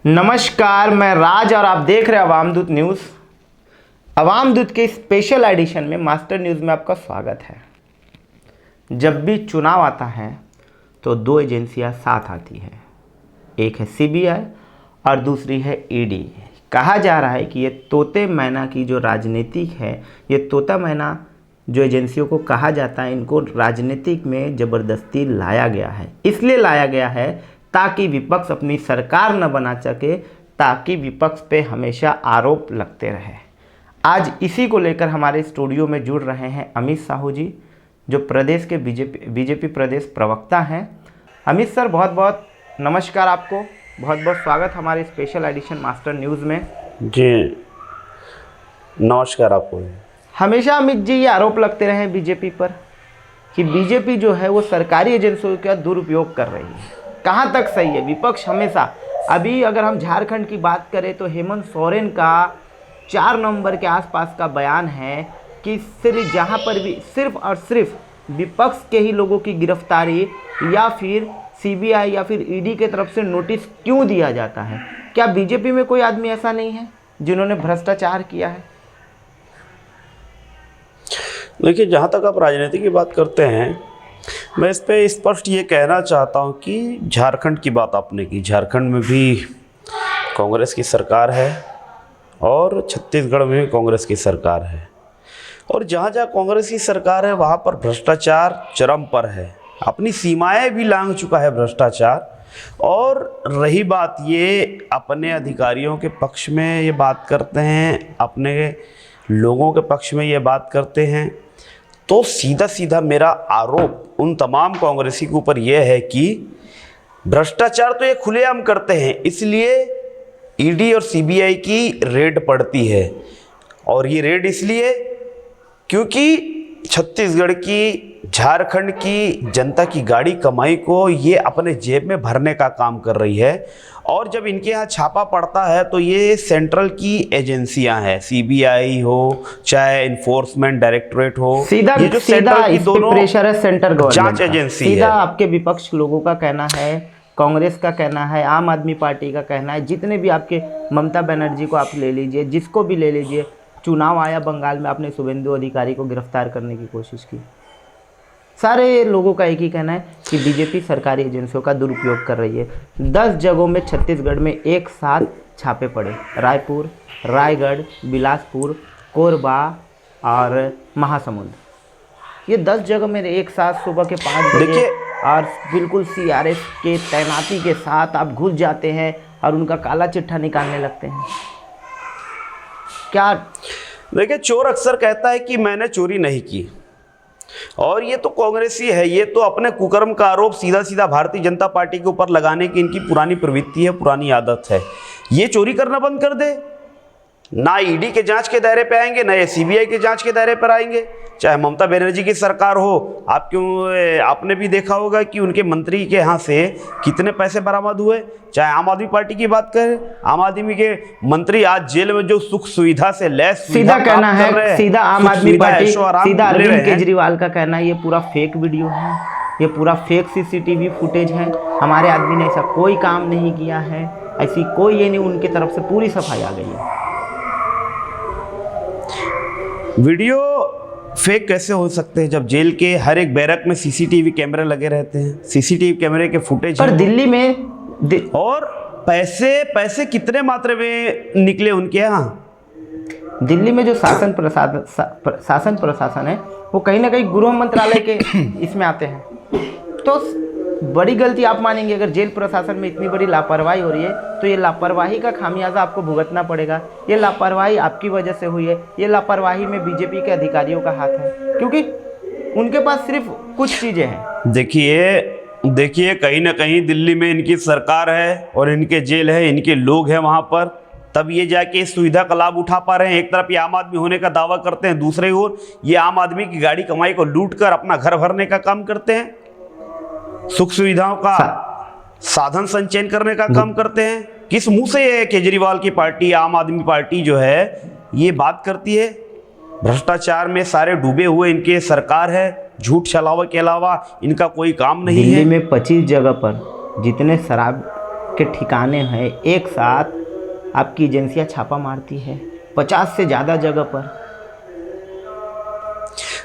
नमस्कार, मैं राज और आप देख रहे हैं अवाम दूत न्यूज़। अवाम दूत के स्पेशल एडिशन में मास्टर न्यूज़ में आपका स्वागत है। जब भी चुनाव आता है तो दो एजेंसियां साथ आती है, एक है सीबीआई और दूसरी है ईडी। कहा जा रहा है कि ये तोते मैना की जो राजनीतिक है, ये तोता मैना जो एजेंसियों को कहा जाता है, इनको राजनीतिक में ज़बरदस्ती लाया गया है। इसलिए लाया गया है ताकि विपक्ष अपनी सरकार न बना सके, ताकि विपक्ष पे हमेशा आरोप लगते रहे। आज इसी को लेकर हमारे स्टूडियो में जुड़ रहे हैं अमित साहू जी, जो प्रदेश के बीजेपी प्रदेश प्रवक्ता हैं। अमित सर, बहुत बहुत नमस्कार, आपको बहुत बहुत स्वागत हमारे स्पेशल एडिशन मास्टर न्यूज़ में। जी नमस्कार आपको। हमेशा अमित जी ये आरोप लगते रहे बीजेपी पर कि बीजेपी जो है वो सरकारी एजेंसियों का दुरुपयोग कर रही है। कहाँ तक सही है? विपक्ष हमेशा, अभी अगर हम झारखंड की बात करें तो हेमंत सोरेन का 4 नवंबर के आसपास का बयान है कि सिर्फ जहाँ पर भी सिर्फ और सिर्फ विपक्ष के ही लोगों की गिरफ्तारी या फिर सीबीआई या फिर ईडी के तरफ से नोटिस क्यों दिया जाता है? क्या बीजेपी में कोई आदमी ऐसा नहीं है जिन्होंने भ्रष्टाचार किया है? देखिए, जहाँ तक आप राजनीति की बात करते हैं, मैं इस पे स्पष्ट ये कहना चाहता हूँ कि झारखंड की बात आपने की। झारखंड में भी कांग्रेस की सरकार है और छत्तीसगढ़ में भी कांग्रेस की सरकार है, और जहाँ जहाँ कांग्रेस की सरकार है वहाँ पर भ्रष्टाचार चरम पर है, अपनी सीमाएं भी लांघ चुका है भ्रष्टाचार। और रही बात ये अपने अधिकारियों के पक्ष में ये बात करते हैं, अपने लोगों के पक्ष में ये बात करते हैं, तो सीधा सीधा मेरा आरोप उन तमाम कांग्रेसी के ऊपर यह है कि भ्रष्टाचार तो ये खुलेआम करते हैं, इसलिए ईडी और सीबीआई की रेड पड़ती है। और ये रेड इसलिए क्योंकि छत्तीसगढ़ की, झारखंड की जनता की गाड़ी कमाई को ये अपने जेब में भरने का काम कर रही है। और जब इनके यहाँ छापा पड़ता है तो ये सेंट्रल की एजेंसियां हैं, सीबीआई हो चाहे इन्फोर्समेंट डायरेक्टोरेट हो, सीधा ये जो सेंट्रल की दोनों प्रेशर है सेंटर गवर्नमेंट जांच एजेंसी है। सीधा आपके विपक्ष लोगों का कहना है, कांग्रेस का कहना है, आम आदमी पार्टी का कहना है, जितने भी आपके ममता बनर्जी को आप ले लीजिए, जिसको भी ले लीजिए, चुनाव आया बंगाल में, आपने शुभेंदु अधिकारी को गिरफ्तार करने की कोशिश की। सारे लोगों का एक ही कहना है कि बीजेपी सरकारी एजेंसियों का दुरुपयोग कर रही है। 10 जगहों में छत्तीसगढ़ में एक साथ छापे पड़े, रायपुर, रायगढ़, बिलासपुर, कोरबा और महासमुंद। ये 10 जगह में एक साथ सुबह के 5 बजे और बिल्कुल सीआरएस के तैनाती के साथ आप घुस जाते हैं और उनका काला चिट्ठा निकालने लगते हैं। क्या देखिए, चोर अक्सर कहता है कि मैंने चोरी नहीं की, और ये तो कांग्रेसी है, ये तो अपने कुकर्म का आरोप सीधा सीधा भारतीय जनता पार्टी के ऊपर लगाने की इनकी पुरानी प्रवृत्ति है, पुरानी आदत है। ये चोरी करना बंद कर दे, ना ईडी के जांच के दायरे पे आएंगे, ना ये सीबीआई के जांच के दायरे पर आएंगे। चाहे ममता बनर्जी की सरकार हो, आपने भी देखा होगा कि उनके मंत्री के यहाँ से कितने पैसे बरामद हुए। चाहे आम आदमी पार्टी की बात करें, आम आदमी के मंत्री आज जेल में जो सुख सुविधा से लैस सीधा कहना है, सीधा आम आदमी पार्टी, सीधा अरविंद केजरीवाल का कहना है ये पूरा फेक वीडियो है, ये पूरा फेक सीसीटीवी फुटेज है, हमारे आदमी ने ऐसा कोई काम नहीं किया है, ऐसी कोई ये नहीं, उनकी तरफ से पूरी सफाई आ गई है। वीडियो फेक कैसे हो सकते हैं जब जेल के हर एक बैरक में सीसीटीवी कैमरे लगे रहते हैं, सीसीटीवी कैमरे के फुटेज पर दिल्ली में और पैसे कितने मात्रा में निकले उनके यहाँ? दिल्ली में जो शासन प्रशासन है वो कहीं ना कहीं गृह मंत्रालय के इसमें आते हैं। तो बड़ी गलती आप मानेंगे, अगर जेल प्रशासन में इतनी बड़ी लापरवाही हो रही है तो ये लापरवाही का खामियाजा आपको भुगतना पड़ेगा। ये लापरवाही आपकी वजह से हुई है, ये लापरवाही में बीजेपी के अधिकारियों का हाथ है, क्योंकि उनके पास सिर्फ कुछ चीज़ें हैं। देखिए, कहीं ना कहीं दिल्ली में इनकी सरकार है और इनके जेल है, इनके लोग हैं वहाँ पर, तब ये जाके इस सुविधा का लाभ उठा पा रहे हैं। एक तरफ ये आम आदमी होने का दावा करते हैं, दूसरी ओर ये आम आदमी की गाड़ी कमाई को लूट कर अपना घर भरने का काम करते हैं, सुख सुविधाओं का साधन संचयन करने का काम करते हैं। किस मुंह से ये केजरीवाल की पार्टी, आम आदमी पार्टी जो है ये बात करती है? भ्रष्टाचार में सारे डूबे हुए इनके सरकार है, झूठ छलावे के अलावा इनका कोई काम नहीं है। दिल्ली में 25 जगह पर जितने शराब के ठिकाने हैं, एक साथ आपकी एजेंसियां छापा मारती है 50 से ज़्यादा जगह पर।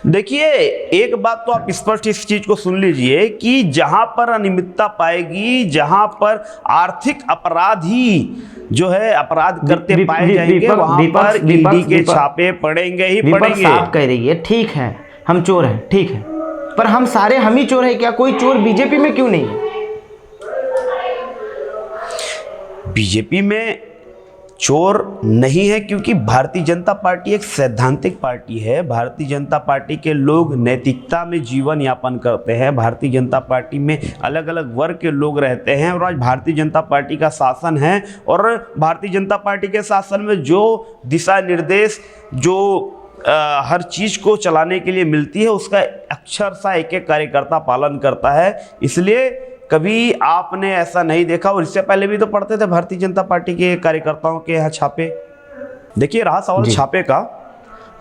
देखिए, एक बात तो आप स्पष्ट इस चीज को सुन लीजिए कि जहां पर अनियमितता पाएगी, जहां पर आर्थिक अपराधी जो है अपराध करते पाए जाएंगे, वहां पर ईडी के छापे पड़ेंगे ही पड़ेंगे। साफ कह रही है, ठीक है हम चोर हैं, ठीक है, पर हम सारे हम ही चोर हैं क्या? कोई चोर बीजेपी में क्यों नहीं है? बीजेपी में चोर नहीं है क्योंकि भारतीय जनता पार्टी एक सैद्धांतिक पार्टी है। भारतीय जनता पार्टी के लोग नैतिकता में जीवन यापन करते हैं। भारतीय जनता पार्टी में अलग अलग वर्ग के लोग रहते हैं और आज भारतीय जनता पार्टी का शासन है और भारतीय जनता पार्टी के शासन में जो दिशा निर्देश जो हर चीज़ को चलाने के लिए मिलती है उसका अक्षरशः एक एक कार्यकर्ता पालन करता है। इसलिए कभी आपने ऐसा नहीं देखा, और इससे पहले भी तो पढ़ते थे भारतीय जनता पार्टी के कार्यकर्ताओं के यहाँ छापे। देखिए, रहा सवाल छापे का,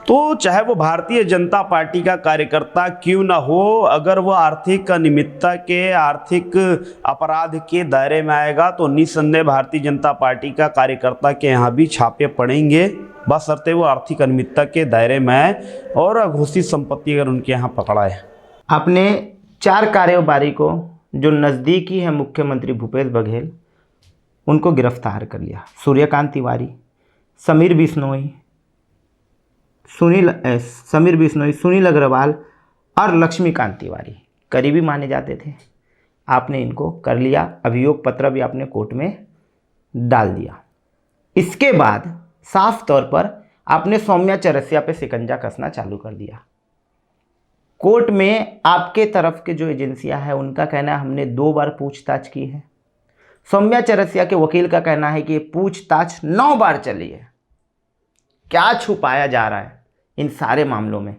तो चाहे वो भारतीय जनता पार्टी का कार्यकर्ता क्यों ना हो, अगर वो आर्थिक अनियमितता के, आर्थिक अपराध के दायरे में आएगा तो निस्संदेह भारतीय जनता पार्टी का कार्यकर्ता के यहाँ भी छापे पड़ेंगे, बशर्ते वो आर्थिक अनियमितता के दायरे में आए और अघोषित संपत्ति अगर उनके यहाँ पकड़ा है। आपने 4 कारोबारी को जो नज़दीकी है मुख्यमंत्री भूपेश बघेल, उनको गिरफ्तार कर लिया। सूर्यकांत तिवारी, समीर बिश्नोई, सुनील अग्रवाल और लक्ष्मीकांत तिवारी करीबी माने जाते थे। आपने इनको कर लिया, अभियोग पत्र भी आपने कोर्ट में डाल दिया। इसके बाद साफ तौर पर आपने सौम्या चरसिया पे शिकंजा कसना चालू कर दिया। कोर्ट में आपके तरफ के जो एजेंसियां हैं उनका कहना है हमने 2 बार पूछताछ की है। सौम्या चरसिया के वकील का कहना है कि पूछताछ 9 बार चली है। क्या छुपाया जा रहा है इन सारे मामलों में?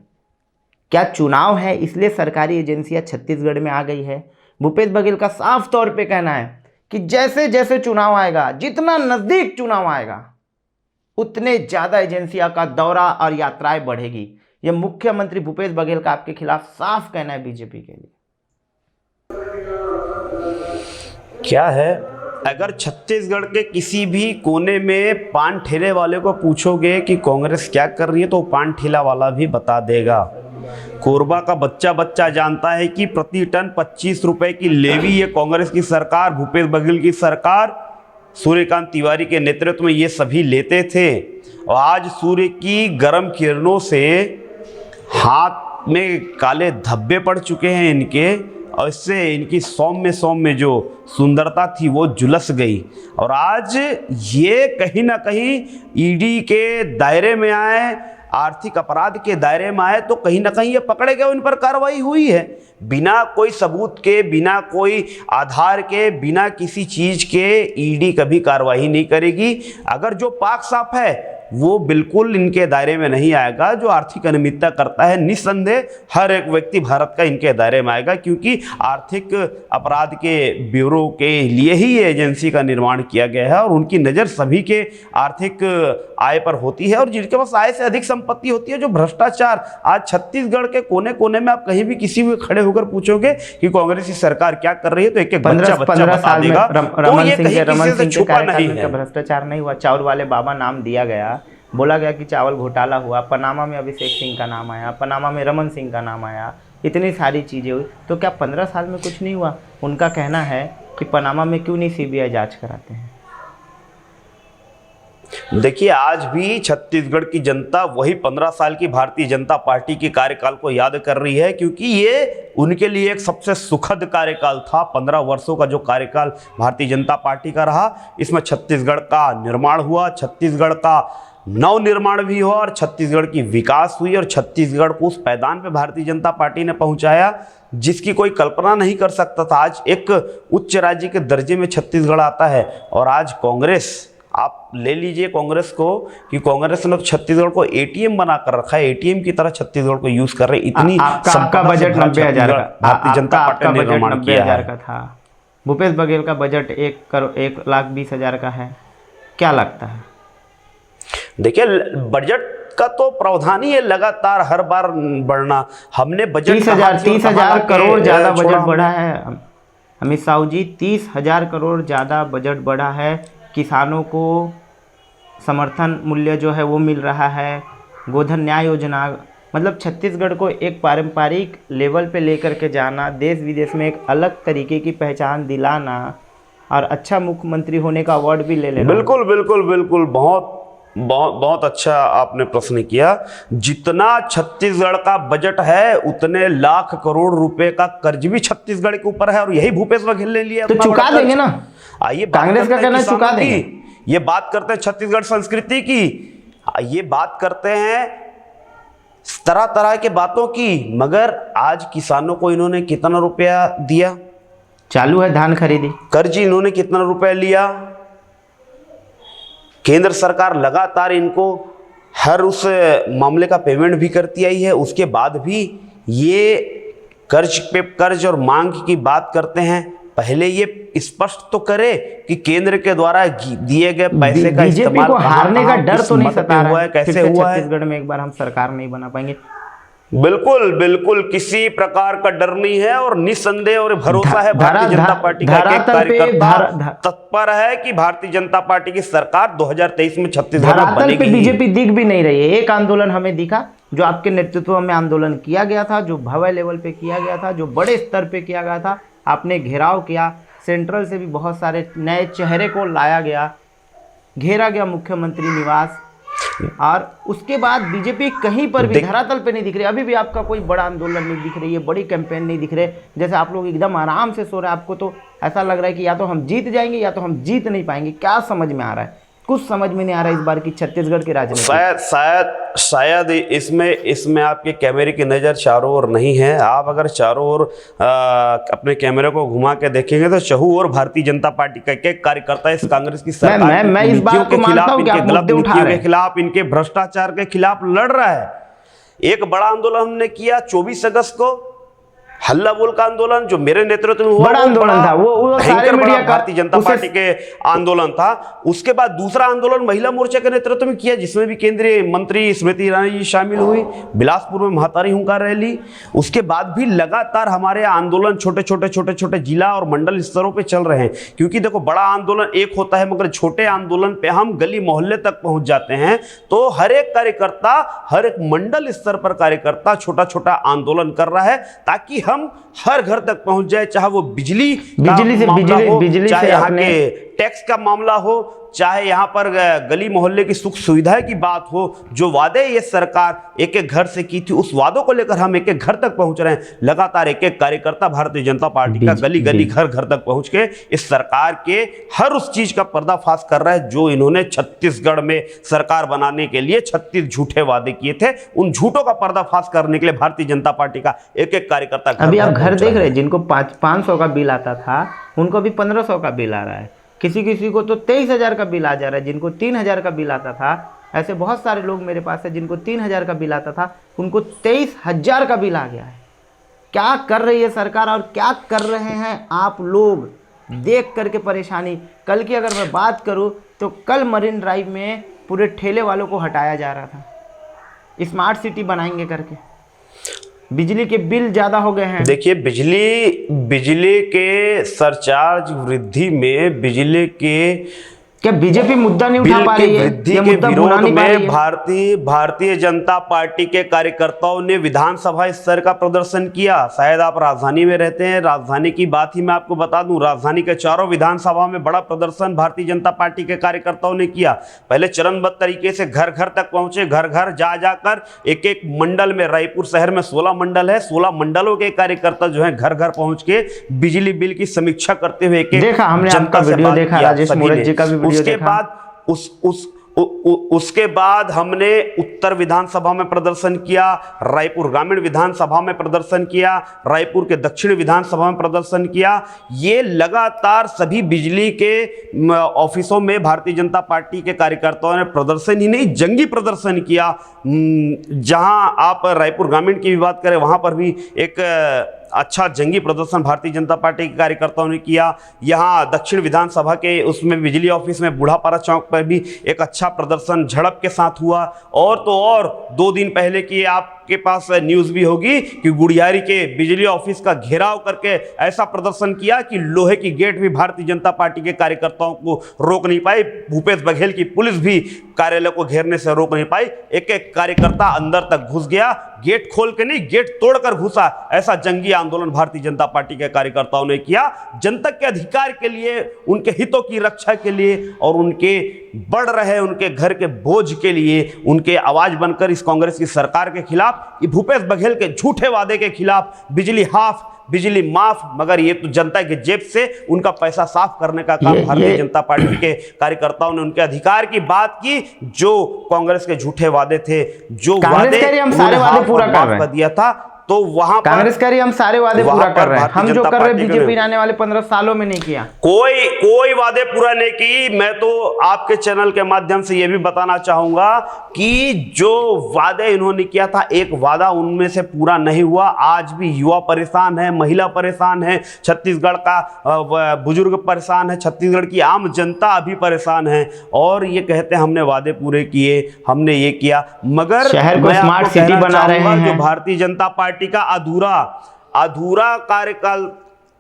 क्या चुनाव है इसलिए सरकारी एजेंसियां छत्तीसगढ़ में आ गई है? भूपेश बघेल का साफ तौर पे कहना है कि जैसे जैसे चुनाव आएगा, जितना नज़दीक चुनाव आएगा, उतने ज़्यादा एजेंसियों का दौरा और यात्राएं बढ़ेगी। ये मुख्यमंत्री भूपेश बघेल का आपके खिलाफ साफ कहना है बीजेपी के लिए। क्या है, अगर छत्तीसगढ़ के किसी भी कोने में पान ठेले वाले को पूछोगे कि कांग्रेस क्या कर रही है तो पान ठेला वाला भी बता देगा। कोरबा का बच्चा जानता है कि प्रति टन 25 रुपए की लेवी ये कांग्रेस की सरकार, भूपेश बघेल की सरकार, सूर्यकांत तिवारी के नेतृत्व में ये सभी लेते थे। और आज सूर्य की गर्म किरणों से हाथ में काले धब्बे पड़ चुके हैं इनके, और इससे इनकी सौम्य जो सुंदरता थी वो झुलस गई। और आज ये कहीं ना कहीं ईडी के दायरे में आए, आर्थिक अपराध के दायरे में आए, तो कहीं ना कहीं ये पकड़े गए, उन पर कार्रवाई हुई है बिना कोई सबूत के, बिना कोई आधार के, बिना किसी चीज के। ईडी कभी कार्रवाई नहीं करेगी। अगर जो पाक साफ है वो बिल्कुल इनके दायरे में नहीं आएगा। जो आर्थिक अनियमितता करता है निस्संदेह हर एक व्यक्ति भारत का इनके दायरे में आएगा, क्योंकि आर्थिक अपराध के ब्यूरो के लिए ही ये एजेंसी का निर्माण किया गया है और उनकी नज़र सभी के आर्थिक आय पर होती है और जिनके पास आय से अधिक संपत्ति होती है। जो भ्रष्टाचार आज छत्तीसगढ़ के कोने कोने में, आप कहीं भी किसी भी खड़े होकर पूछोगे कि कांग्रेस की सरकार क्या कर रही है तो एक एक बच्चा बता देगा। तो ये कहीं किसी से छुपा नहीं है। भ्रष्टाचार नहीं हुआ। चावल वाले बाबा नाम दिया गया, बोला गया कि चावल घोटाला हुआ, पनामा में अभिषेक सिंह का नाम आया, पनामा में रमन सिंह का नाम आया, इतनी सारी चीज़ें हुई, तो क्या 15 साल में कुछ नहीं हुआ? उनका कहना है कि पनामा में क्यों नहीं सीबीआई जांच कराते हैं। देखिए, आज भी छत्तीसगढ़ की जनता वही 15 साल की भारतीय जनता पार्टी के कार्यकाल को याद कर रही है, क्योंकि ये उनके लिए एक सबसे सुखद कार्यकाल था। 15 वर्षों का जो कार्यकाल भारतीय जनता पार्टी का रहा, इसमें छत्तीसगढ़ का निर्माण हुआ, छत्तीसगढ़ का नव निर्माण भी हुआ और छत्तीसगढ़ की विकास हुई और छत्तीसगढ़ को उस पैदान पे भारतीय जनता पार्टी ने पहुंचाया जिसकी कोई कल्पना नहीं कर सकता था। आज एक उच्च राज्य के दर्जे में छत्तीसगढ़ आता है। और आज कांग्रेस, आप ले लीजिए कांग्रेस को, कि कांग्रेस ने तो छत्तीसगढ़ को एटीएम बना कर रखा है, एटीएम की तरह छत्तीसगढ़ को यूज कर रहे। इतनी आपका बजट 90,000 का, भारतीय जनता पार्टी ने निर्माण किया है। का था। भूपेश बघेल का बजट 1,20,000 का है। क्या लगता है? देखिए, बजट का तो प्रावधान ही है लगातार हर बार बढ़ना। हमने बजट 30,000 करोड़ ज्यादा बजट बढ़ा है। अमित शाह जी 30,000 करोड़ ज़्यादा बजट बढ़ा है, किसानों को समर्थन मूल्य जो है वो मिल रहा है, गोधन न्याय योजना, मतलब छत्तीसगढ़ को एक पारंपरिक लेवल पे लेकर के जाना, देश विदेश में एक अलग तरीके की पहचान दिलाना और अच्छा मुख्यमंत्री होने का अवार्ड भी ले लेना। बिल्कुल बिल्कुल बिल्कुल, बहुत बहुत बहुत अच्छा आपने प्रश्न किया। जितना छत्तीसगढ़ का बजट है उतने लाख करोड़ रुपए का कर्ज भी छत्तीसगढ़ के ऊपर है, और यही भूपेश बघेल ने लिया। तो चुका देंगे ना। आइए, कांग्रेस का कहना चुका देंगे। ये बात करते हैं छत्तीसगढ़ संस्कृति की, ये बात करते हैं तरह तरह के बातों की, मगर आज किसानों को इन्होंने कितना रुपया दिया? चालू है धान खरीदी। कर्ज इन्होंने कितना रुपया लिया? केंद्र सरकार लगातार इनको हर उस मामले का पेमेंट भी करती आई है, उसके बाद भी ये कर्ज पे कर्ज और मांग की बात करते हैं। पहले ये स्पष्ट तो करे कि केंद्र के द्वारा दिए गए पैसे का इस्तेमाल को हारने का डर तो नहीं सता रहा है, कैसे हुआ है? छत्तीसगढ़ में एक बार हम सरकार नहीं बना पाएंगे। बिल्कुल बिल्कुल, किसी प्रकार का डर नहीं है और निस्संदेह और भरोसा है भारतीय जनता पार्टी का एक कार्यकर्ता तत्पर है कि भारतीय जनता पार्टी की सरकार 2023 में छत्तीसगढ़ में बनेगी। बीजेपी दिख भी नहीं रही है। एक आंदोलन हमें दिखा जो आपके नेतृत्व में आंदोलन किया गया था, जो भव्य लेवल पे किया गया था, जो बड़े स्तर पे किया गया था, आपने घेराव किया, सेंट्रल से भी बहुत सारे नए चेहरे को लाया गया, घेरा गया मुख्यमंत्री निवास, और उसके बाद बीजेपी कहीं पर भी धरातल पे नहीं दिख रही। अभी भी आपका कोई बड़ा आंदोलन नहीं दिख रही है, बड़ी कैंपेन नहीं दिख रहे। जैसे आप लोग एकदम आराम से सो रहे हैं, आपको तो ऐसा लग रहा है कि या तो हम जीत जाएंगे या तो हम जीत नहीं पाएंगे। क्या समझ में आ रहा है? कुछ समझ में नहीं आ रहा है इस बार की छत्तीसगढ़ की राजनीति। शायद इसमें आपके कैमरे की नज़र चारों ओर नहीं है। आप अगर चारों ओर अपने कैमरे को घुमा के देखेंगे तो चहु और भारतीय जनता पार्टी के कार्यकर्ता इस कांग्रेस की सरकार मैं इस बात को मानता हूं कि आप मुद्दे उठा रहे हैं, के खिलाफ, इनके भ्रष्टाचार के खिलाफ लड़ रहा है। एक बड़ा आंदोलन हमने किया 24 अगस्त को, हल्ला बोल का आंदोलन, जो मेरे नेतृत्व में हुआ, बड़ा आंदोलन था वो सारे मीडिया का, भारतीय जनता पार्टी के आंदोलन था। उसके बाद दूसरा आंदोलन महिला मोर्चा के नेतृत्व में किया, जिसमें भी केंद्रीय मंत्री स्मृति ईरानी जी शामिल हुई, बिलासपुर में महतारी हुंकार रैली। उसके बाद भी लगातार हमारे आंदोलन छोटे छोटे जिला और मंडल स्तरों पर चल रहे हैं, क्योंकि देखो बड़ा आंदोलन एक होता है, मगर छोटे आंदोलन पे हम गली मोहल्ले तक पहुंच जाते हैं। तो हर एक कार्यकर्ता, हर एक मंडल स्तर पर कार्यकर्ता छोटा छोटा आंदोलन कर रहा है, ताकि हम हर घर तक पहुंच जाए, चाहे वो बिजली चाहे यहाँ के टैक्स का मामला हो, चाहे यहाँ पर गली मोहल्ले की सुख सुविधा की बात हो। जो वादे ये सरकार एक एक घर से की थी, उस वादों को लेकर हम एक एक घर तक पहुंच रहे हैं। लगातार एक एक कार्यकर्ता भारतीय जनता पार्टी का गली गली घर घर तक पहुंच के इस सरकार के हर उस चीज का पर्दाफाश कर रहा है जो इन्होंने छत्तीसगढ़ में सरकार बनाने के लिए 36 झूठे वादे किए थे। उन झूठों का पर्दाफाश करने के लिए भारतीय जनता पार्टी का एक एक कार्यकर्ता अभी आप घर देख रहे हैं, जिनको 500 का बिल आता था उनको भी 1500 का बिल आ रहा है, किसी को तो 23,000 का बिल आ जा रहा है, जिनको 3,000 का बिल आता था। ऐसे बहुत सारे लोग मेरे पास है जिनको 3,000 का बिल आता था, उनको 23,000 का बिल आ गया है। क्या कर रही है सरकार और क्या कर रहे हैं आप लोग, देख करके परेशानी। कल की अगर मैं बात करूं तो कल मरीन ड्राइव में पूरे ठेले वालों को हटाया जा रहा था, स्मार्ट सिटी बनाएंगे करके। बिजली के बिल ज्यादा हो गए हैं। देखिए, बिजली के सरचार्ज वृद्धि में बिजली के क्या बीजेपी मुद्दा नहीं उठा पा रही है? वृद्धि के विरोध में भारतीय जनता पार्टी के कार्यकर्ताओं ने विधानसभा स्तर का प्रदर्शन किया। शायद आप राजधानी में रहते हैं, राजधानी की बात ही मैं आपको बता दूं, राजधानी के चारों विधानसभा में बड़ा प्रदर्शन भारतीय जनता पार्टी के कार्यकर्ताओं ने किया। पहले चरणबद्ध तरीके से घर घर तक पहुंचे, घर घर जा जाकर एक एक मंडल में, रायपुर शहर में 16 मंडल है, 16 मंडलों के कार्यकर्ता जो है घर घर पहुंच के बिजली बिल की समीक्षा करते हुए देखा, हमने आपका वीडियो देखा, राजेश मूरत जी का भी उसके बाद हमने उत्तर विधानसभा में प्रदर्शन किया, रायपुर ग्रामीण विधानसभा में प्रदर्शन किया, रायपुर के दक्षिण विधानसभा में प्रदर्शन किया। ये लगातार सभी बिजली के ऑफिसों में भारतीय जनता पार्टी के कार्यकर्ताओं ने प्रदर्शन ही नहीं, जंगी प्रदर्शन किया। जहां आप रायपुर ग्रामीण की भी बात करें, वहां पर भी एक अच्छा जंगी प्रदर्शन भारतीय जनता पार्टी के कार्यकर्ताओं ने किया। यहाँ दक्षिण विधानसभा के उसमें बिजली ऑफिस में बूढ़ापारा चौक पर भी एक अच्छा प्रदर्शन झड़प के साथ हुआ। और तो और 2 दिन पहले की आप आपके पास न्यूज भी होगी कि गुड़ियारी के बिजली ऑफिस का घेराव करके ऐसा प्रदर्शन किया कि लोहे की गेट भी भारतीय जनता पार्टी के कार्यकर्ताओं को रोक नहीं पाई। भूपेश बघेल की पुलिस भी कार्यालय को घेरने से रोक नहीं पाई। एक एक कार्यकर्ता अंदर तक घुस गया, गेट खोल के नहीं, गेट तोड़कर घुसा। ऐसा जंगी आंदोलन भारतीय जनता पार्टी के कार्यकर्ताओं ने किया, जनता के अधिकार के लिए, उनके हितों की रक्षा के लिए और उनके बढ़ रहे उनके घर के बोझ के लिए, उनके आवाज बनकर इस कांग्रेस की सरकार के खिलाफ, भूपेश बघेल के झूठे वादे के खिलाफ। बिजली हाफ, बिजली माफ, मगर ये तो जनता के जेब से उनका पैसा साफ करने का काम भारतीय जनता पार्टी के कार्यकर्ताओं ने उनके अधिकार की बात की। जो कांग्रेस के झूठे वादे थे, जो वादे हम सारे वादे पूरा कर दिया था, तो वहां कांग्रेस कह रही हम सारे वादे पूरा कर रहे हैं। हम जो कर रहे हैं बीजेपी ने आने वाले 15 सालों में नहीं किया। कोई वादे पूरा नहीं की। मैं तो आपके चैनल के माध्यम से यह भी बताना चाहूंगा कि जो वादे इन्होंने किया था, एक वादा उनमें से पूरा नहीं हुआ। आज भी युवा परेशान है, महिला परेशान है, छत्तीसगढ़ का बुजुर्ग परेशान है, छत्तीसगढ़ की आम जनता अभी परेशान है। और ये कहते हैं हमने वादे पूरे किए, हमने ये किया, मगर शहर को स्मार्ट सिटी बना रहे हैं। जो भारतीय जनता पार्टी का अधूरा कार्यकाल,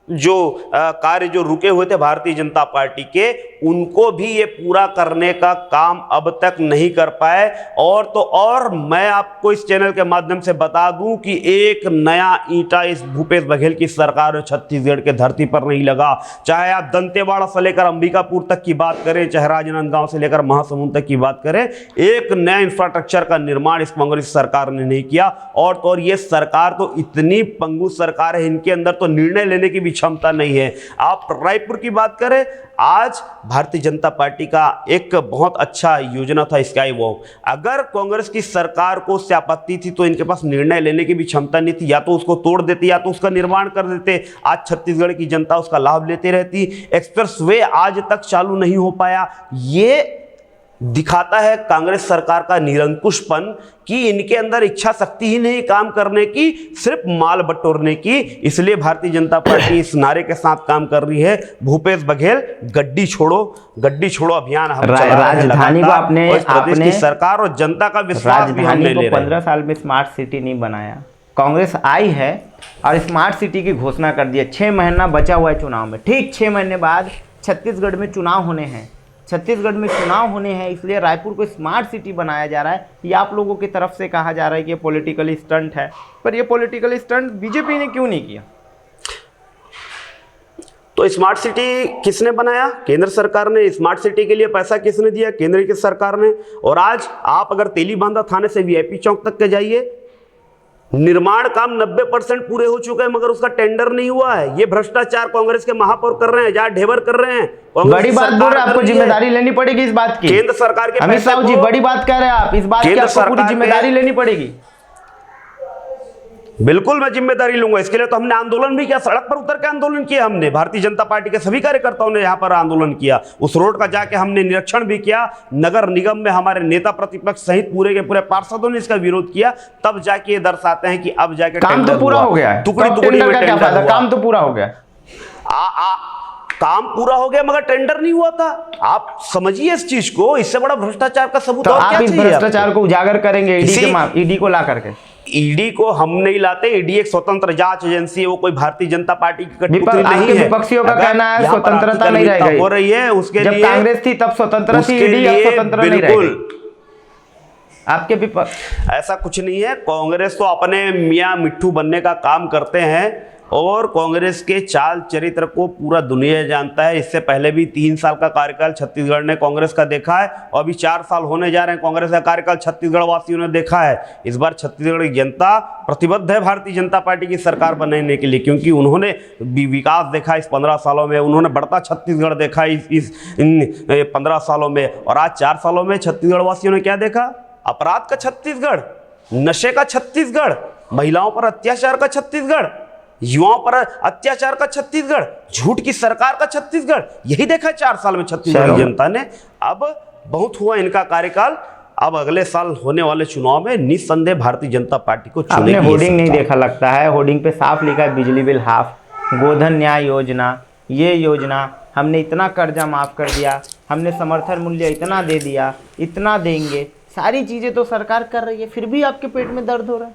जो कार्य जो रुके हुए थे भारतीय जनता पार्टी के, उनको भी ये पूरा करने का काम अब तक नहीं कर पाए। और तो और मैं आपको इस चैनल के माध्यम से बता दूं कि एक नया ईंटा इस भूपेश बघेल की सरकार और छत्तीसगढ़ के धरती पर नहीं लगा। चाहे आप दंतेवाड़ा से लेकर अंबिकापुर तक की बात करें, चाहे राजनांदगांव से लेकर महासमुंद तक की बात करें, एक नया इंफ्रास्ट्रक्चर का निर्माण इस कांग्रेस सरकार ने नहीं किया। और तो और ये सरकार तो इतनी पंगु सरकार है, इनके अंदर तो निर्णय लेने की क्षमता नहीं है। आप रायपुर की बात करें, आज भारतीय जनता पार्टी का एक बहुत अच्छा योजना था स्काई वॉक। अगर कांग्रेस की सरकार को उससे आपत्ति थी तो इनके पास निर्णय लेने की भी क्षमता नहीं थी। या तो उसको तोड़ देते या तो उसका निर्माण कर देते। आज छत्तीसगढ़ की जनता उसका लाभ लेती रहती। एक्सप्रेस वे आज तक चालू नहीं हो पाया। ये दिखाता है कांग्रेस सरकार का निरंकुशपन कि इनके अंदर इच्छा शक्ति ही नहीं काम करने की, सिर्फ माल बटोरने की। इसलिए भारतीय जनता पार्टी इस नारे के साथ काम कर रही है, भूपेश बघेल गड्डी छोड़ो अभियान हम चला रहे हैं। राजधानी को अपने सरकार और जनता का विश्वास भी हमने ले रहे हैं। 15 साल में स्मार्ट सिटी नहीं बनाया। कांग्रेस आई है और स्मार्ट सिटी की घोषणा कर दी है। 6 महीना बचा हुआ है चुनाव में। ठीक 6 महीने बाद छत्तीसगढ़ में चुनाव होने हैं। इसलिए रायपुर को स्मार्ट सिटी बनाया जा रहा है। ये आप लोगों की तरफ से कहा जा रहा है कि ये पॉलिटिकल स्टंट है, पर ये पॉलिटिकल स्टंट बीजेपी ने क्यों नहीं किया? तो स्मार्ट सिटी किसने बनाया? केंद्र सरकार ने। स्मार्ट सिटी के लिए पैसा किसने दिया? केंद्र की सरकार ने। और आज आप अगर तेलीबांधा थाने से वीआईपी चौक तक के जाइए, निर्माण काम 90% पूरे हो चुके हैं, मगर उसका टेंडर नहीं हुआ है। ये भ्रष्टाचार कांग्रेस के महापौर कर रहे हैं, जहां ढेबर कर रहे हैं। बड़ी बात बोल रहे हैं, आपको जिम्मेदारी लेनी पड़ेगी इस बात की। केंद्र सरकार के अमित शाह जी बड़ी बात कह रहे हैं आप, इस बात की आपको पूरी जिम्मेदारी लेनी पड़ेगी। बिल्कुल मैं जिम्मेदारी लूंगा। इसके लिए तो हमने आंदोलन भी किया, सड़क पर उतर के आंदोलन किया हमने। भारतीय जनता पार्टी के सभी कार्यकर्ताओं ने यहां पर आंदोलन किया। उस रोड का जाके हमने निरीक्षण भी किया। नगर निगम में हमारे नेता प्रतिपक्ष सहित पूरे के पूरे पार्षदों ने इसका विरोध किया। तब जाके ये दर्शाते हैं कि अब जाके काम तो पूरा हो गया है। टुकड़ी काम तो पूरा हो गया, काम पूरा हो गया, मगर टेंडर नहीं हुआ था। आप समझिए इस चीज को। इससे बड़ा भ्रष्टाचार का सबूत और क्या चाहिए? आप इस भ्रष्टाचार को उजागर करेंगे ईडी को ला करके? ईडी को हम नहीं लाते। ईडी एक स्वतंत्र जांच एजेंसी है, वो कोई भारतीय जनता पार्टी की कठपुतली नहीं है। विपक्षियों का कहना है स्वतंत्रता नहीं रह गई हो रही है। उसके लिए जब कांग्रेस थी तब स्वतंत्र थी, ईडी अब स्वतंत्र नहीं रह गई। आपके विपक्ष ऐसा कुछ नहीं है। कांग्रेस तो अपने मियां मिट्ठू बनने का काम करते हैं और कांग्रेस के चाल चरित्र को पूरा दुनिया जानता है। इससे पहले भी 3 साल का कार्यकाल छत्तीसगढ़ ने कांग्रेस का देखा है और अभी 4 साल होने जा रहे हैं कांग्रेस का कार्यकाल छत्तीसगढ़ वासियों ने देखा है। इस बार छत्तीसगढ़ की जनता प्रतिबद्ध है भारतीय जनता पार्टी की सरकार बनाने के लिए, क्योंकि उन्होंने विकास देखा इस 15 सालों में, उन्होंने बढ़ता छत्तीसगढ़ देखा इन 15 सालों में। और आज 4 सालों में छत्तीसगढ़ वासियों ने क्या देखा? अपराध का छत्तीसगढ़, नशे का छत्तीसगढ़, महिलाओं पर अत्याचार का छत्तीसगढ़, युवाओं पर अत्याचार का छत्तीसगढ़, झूठ की सरकार का छत्तीसगढ़। यही देखा 4 साल में छत्तीसगढ़ की जनता ने। अब बहुत हुआ इनका कार्यकाल। अब अगले साल होने वाले चुनाव में निस्संदेह भारतीय जनता पार्टी को चुनेगी। आपने होर्डिंग नहीं देखा लगता है। होर्डिंग पे साफ लिखा है बिजली बिल हाफ, गोधन न्याय योजना, ये योजना, हमने इतना कर्जा माफ कर दिया, हमने समर्थन मूल्य इतना दे दिया, इतना देंगे। सारी चीजें तो सरकार कर रही है, फिर भी आपके पेट में दर्द हो रहा है।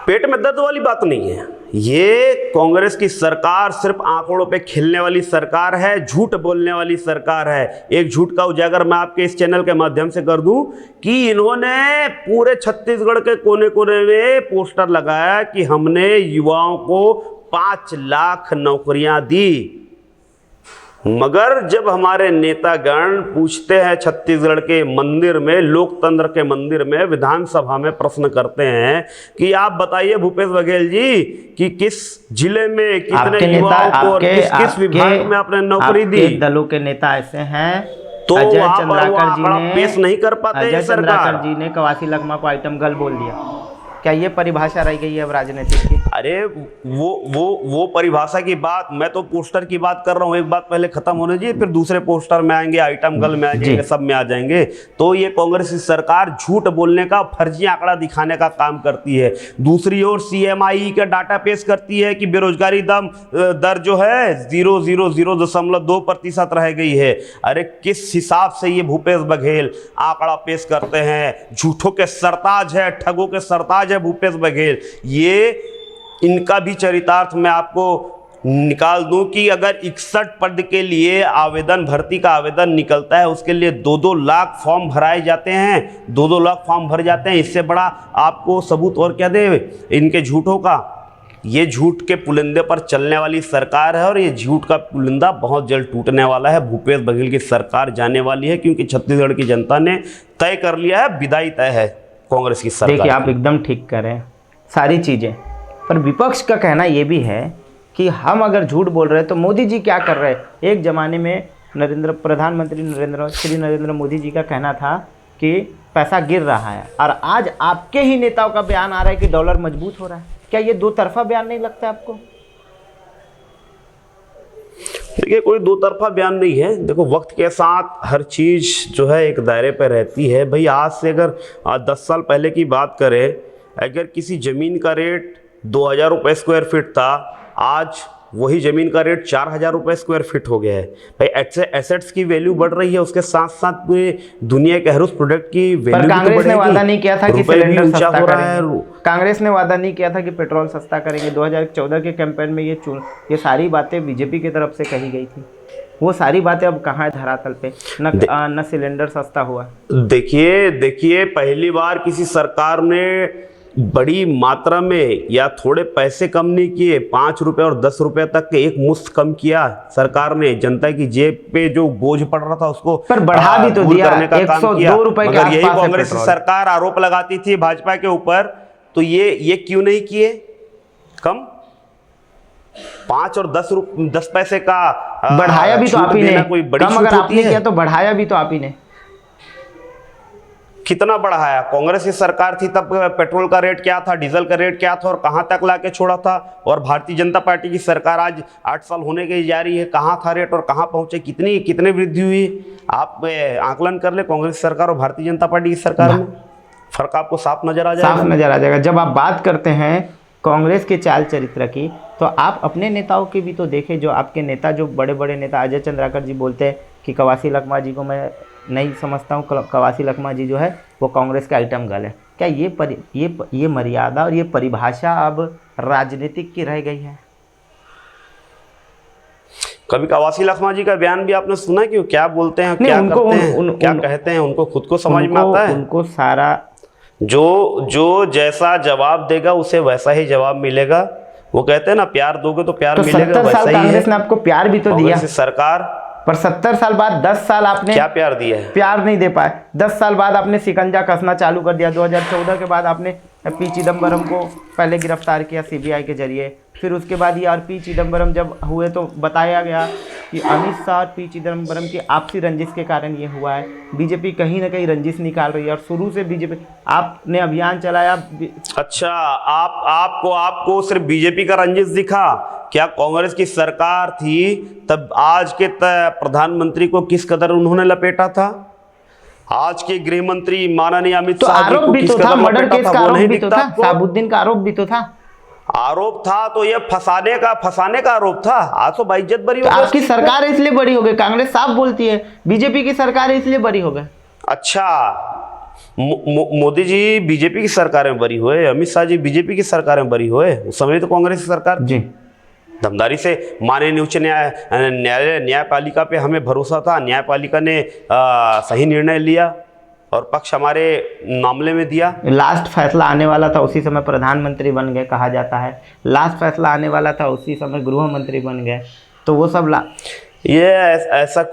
पेट में दर्द वाली बात नहीं है। ये कांग्रेस की सरकार सिर्फ आंकड़ों पे खेलने वाली सरकार है, झूठ बोलने वाली सरकार है। एक झूठ का उजागर मैं आपके इस चैनल के माध्यम से कर दूं कि इन्होंने पूरे छत्तीसगढ़ के कोने कोने में पोस्टर लगाया कि हमने युवाओं को 5 लाख नौकरियां दी, मगर जब हमारे नेतागण पूछते हैं छत्तीसगढ़ के मंदिर में, लोकतंत्र के मंदिर में, विधानसभा में प्रश्न करते हैं कि आप बताइए भूपेश बघेल जी कि किस जिले में कितने युवाओं को और किस विभाग में आपने नौकरी दी। दलों के नेता ऐसे हैं तो अजय वहां पर चंद्राकर जी ने पेश नहीं कर पाते अजय सरकार। चंद्राकर जी ने कवासी लखमा को आइटम गर्ल बोल दिया। क्या ये परिभाषा रह गई है अब राजनीतिक की? अरे वो परिभाषा की बात, मैं तो पोस्टर की बात कर रहा हूँ। एक बात पहले खत्म होने दीजिए, फिर दूसरे पोस्टर में आएंगे, आइटम गर्ल में आ जाएंगे, सब में आ जाएंगे। तो ये कांग्रेस की सरकार झूठ बोलने का, फर्जी आंकड़ा दिखाने का काम करती है। दूसरी ओर CMI का डाटा पेश करती है कि बेरोजगारी दर जो है 0.002% रह गई है। अरे किस हिसाब से ये भूपेश बघेल आंकड़ा पेश करते हैं? झूठों के सरताज है, ठगों के सरताज है भूपेश बघेल। ये इनका भी चरितार्थ मैं आपको निकाल दूं कि अगर 61 पद के लिए आवेदन, भर्ती का आवेदन निकलता है, उसके लिए 2-2 लाख फॉर्म भराए जाते हैं, 2-2 लाख फॉर्म भर जाते हैं। इससे बड़ा आपको सबूत और क्या दे इनके झूठों का? ये झूठ के पुलिंदे पर चलने वाली सरकार है और ये झूठ का पुलिंदा बहुत जल्द टूटने वाला है। भूपेश बघेल की सरकार जाने वाली है क्योंकि छत्तीसगढ़ की जनता ने तय कर लिया है, विदाई तय है कांग्रेस की सरकार। देखिए आप एकदम ठीक करें सारी चीज़ें, पर विपक्ष का कहना ये भी है कि हम अगर झूठ बोल रहे हैं तो मोदी जी क्या कर रहे हैं? एक ज़माने में प्रधानमंत्री श्री नरेंद्र मोदी जी का कहना था कि पैसा गिर रहा है, और आज आपके ही नेताओं का बयान आ रहा है कि डॉलर मजबूत हो रहा है। क्या ये दो तरफा बयान नहीं लगता आपको? देखिए कोई दो तरफा बयान नहीं है। देखो वक्त के साथ हर चीज़ जो है एक दायरे पर रहती है। भाई आज से अगर 10 साल पहले की बात करें, अगर किसी ज़मीन का रेट 2000 रुपये स्क्वायर फीट था, आज वही ज़मीन का रेट 4000 रुपये स्क्वायर फीट हो गया है। भाई एसेट्स की वैल्यू बढ़ रही है, उसके साथ साथ दुनिया के हर उस प्रोडक्ट की वैल्यू भी तो कांग्रेस ने वादा नहीं किया था कि सिलेंडर सस्ता करेंगे। कांग्रेस ने वादा नहीं किया था कि पेट्रोल सस्ता करेंगे। 2014 के कैंपेन में ये सारी बातें बीजेपी की तरफ से कही गई थी। वो सारी बातें अब कहाँ है धरातल पे? न सिलेंडर सस्ता हुआ। देखिए पहली बार किसी सरकार ने बड़ी मात्रा में या थोड़े पैसे कम नहीं किए, 5 रुपए और 10 रुपए तक एक मुश्त कम किया सरकार ने। जनता की जेब पे जो बोझ पड़ रहा था उसको पर बढ़ा भी तो दिया, 102 रुपए के आसपास। यही कांग्रेस की सरकार आरोप लगाती थी भाजपा के ऊपर, तो ये क्यों नहीं किए कम? 5 और 10 पैसे का बढ़ाया भी तो आप ही ने। कोई बड़ी कम अगर आपने किया तो बढ़ाया भी तो आप ही ने। कितना बढ़ाया? कांग्रेस की सरकार थी तब पेट्रोल का रेट क्या था, डीजल का रेट क्या था और कहां तक लाके छोड़ा था? और भारतीय जनता पार्टी की सरकार आज 8 साल होने की जा रही है, कहां था रेट और कहां पहुंचे? कितनी वृद्धि हुई? आप आकलन कर ले कांग्रेस सरकार और भारतीय जनता पार्टी की सरकार में, फर्क आपको साफ नजर आ जाएगा। जब आप बात करते हैं कांग्रेस के चाल चरित्र की, तो आप अपने नेताओं की भी तो देखें। जो आपके नेता, जो बड़े बड़े नेता, अजय चंद्राकर जी बोलते हैं कि कवासी लखमा जी को मैं नहीं समझता हूँ, कवासी लखमा जी जो है वो कांग्रेस का आइटम गर्ल है। क्या ये मर्यादा और ये परिभाषा अब राजनीतिक की रह गई है? कभी कवासी लखमा जी का बयान भी आपने सुना कि क्या बोलते हैं, क्या करते हैं, क्या कहते हैं? उनको खुद को समझ में आता है। उनको सारा जो जैसा जवाब देगा उसे वैसा ही जवाब मिलेगा। वो कहते हैं ना, प्यार दोगे तो प्यार मिलेगा। 70 साल कांग्रेस ने आपको प्यार भी तो दिया सरकार, पर 70 साल बाद 10 साल आपने क्या प्यार दिया है? प्यार नहीं दे पाए। 10 साल बाद आपने शिकंजा कसना चालू कर दिया। 2014 के बाद आपने पी चिदम्बरम को पहले गिरफ्तार किया CBI के जरिए, फिर उसके बाद ये और पी चिदम्बरम जब हुए तो बताया गया कि अमित शाह और पी चिदम्बरम की आपसी रंजिश के कारण ये हुआ है। बीजेपी कहीं ना कहीं रंजिश निकाल रही है और शुरू से बीजेपी, आपने अभियान चलाया। अच्छा, आपको सिर्फ बीजेपी का रंजिश दिखा? क्या कांग्रेस की सरकार थी तब आज के प्रधानमंत्री को किस कदर उन्होंने लपेटा था? आज के गृह मंत्री माननीय अमित शाह जी को किस कदर लपेटा था? वो नहीं दिखता आपको? साबुद्दीन का आरोप भी तो था। आरोप था तो ये फंसाने का आरोप था। आज तो बाइज्जत बरी हो गई। आपकी सरकार इसलिए बड़ी हो गई, कांग्रेस साफ बोलती है बीजेपी की सरकार इसलिए बड़ी हो गई। अच्छा, मोदी जी बीजेपी की सरकार में बरी हुए, अमित शाह जी बीजेपी की सरकार में बरी हुए, उस समय तो कांग्रेस की सरकार जी। दमदारी से माननीय उच्च न्यायपालिका पे हमें भरोसा था, न्यायपालिका ने सही निर्णय लिया और पक्ष हमारे मामले में दिया। लास्ट फैसला आने वाला था उसी समय प्रधानमंत्री बन गए, कहा जाता है लास्ट फैसला आने वाला था उसी समय गृह मंत्री बन गए, तो वो सब ये ऐसा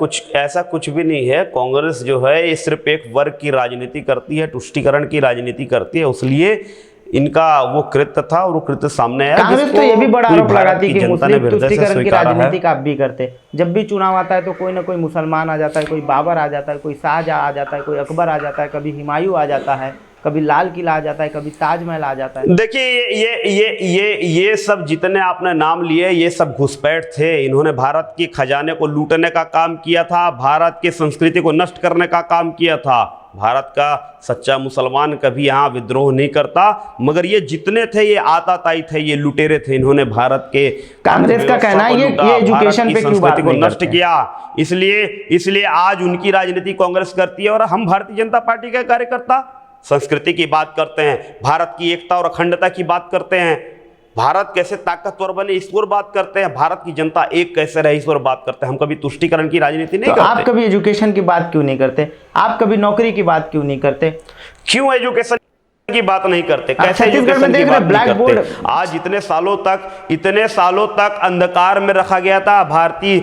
कुछ भी नहीं है। कांग्रेस जो है ये सिर्फ एक वर्ग की राजनीति करती है, तुष्टीकरण की राजनीति करती है, इसलिए इनका वो कृत्य था और वो कृत्य सामने आया। कांग्रेस तो ये भी बड़ा आरोप लगाती है कि मुस्लिम तुष्टीकरण की स्वीकारा है। राजनीति का आप भी करते। जब भी चुनाव आता है तो कोई ना कोई मुसलमान आ जाता है, कोई बाबर आ जाता है, कोई शाहजहां आ जाता है, कोई अकबर आ जाता है, कभी हुमायूं आ जाता है, कभी लाल किला आ जाता है, कभी ताजमहल आ जाता है। देखिए ये सब जितने आपने नाम लिए ये सब घुसपैठ थे। इन्होंने भारत के खजाने को लूटने का काम किया था, भारत की संस्कृति को नष्ट करने का काम किया था। भारत का सच्चा मुसलमान कभी यहाँ विद्रोह नहीं करता, मगर ये जितने थे ये आताताई थे, ये लुटेरे थे। इन्होंने भारत के कांग्रेस का कहना है ये एजुकेशन पे क्यों बात को नष्ट किया, इसलिए आज उनकी राजनीति कांग्रेस करती है और हम भारतीय जनता पार्टी के कार्यकर्ता संस्कृति की बात करते हैं, भारत की एकता और अखंडता की बात करते हैं, भारत कैसे ताकतवर बने इस पर बात करते हैं, भारत की जनता एक कैसे रहे इस पर बात करते हैं। हम कभी तुष्टीकरण की राजनीति नहीं तो करते। आप कभी एजुकेशन की बात क्यों नहीं करते? आप कभी नौकरी की बात क्यों नहीं करते? क्यों एजुकेशन की बात नहीं करते? कैसे छत्तीसगढ़ में देख रहे ब्लैक बोर्ड, आज इतने सालों तक अंधकार में रखा गया था भारतीय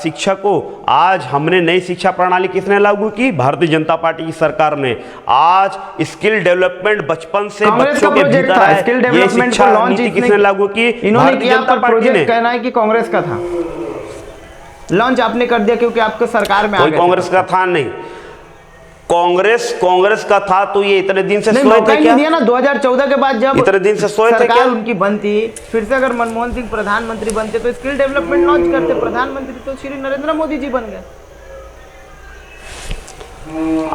शिक्षा को। आज हमने नई शिक्षा प्रणाली किसने लागू की? भारतीय जनता पार्टी की सरकार ने। आज स्किल डेवलपमेंट बचपन से बच्चों के भीतर है, स्किल डेवलपमेंट को लॉन्च किसने लागू की? इन्होंने किया, पर प्रोजेक्ट कहना है कि कांग्रेस का था, लॉन्च आपने कर दिया क्योंकि आपके सरकार में आ गए। कांग्रेस का था नहीं, कांग्रेस का था तो ये इतने दिन से सोए थे क्या? दिया ना 2014 के बाद जब इतने दिन से सोए थे क्या? उनकी बनती, फिर से अगर मनमोहन सिंह प्रधानमंत्री बनते तो स्किल डेवलपमेंट लॉन्च करते। प्रधानमंत्री तो श्री नरेंद्र मोदी जी बन गए।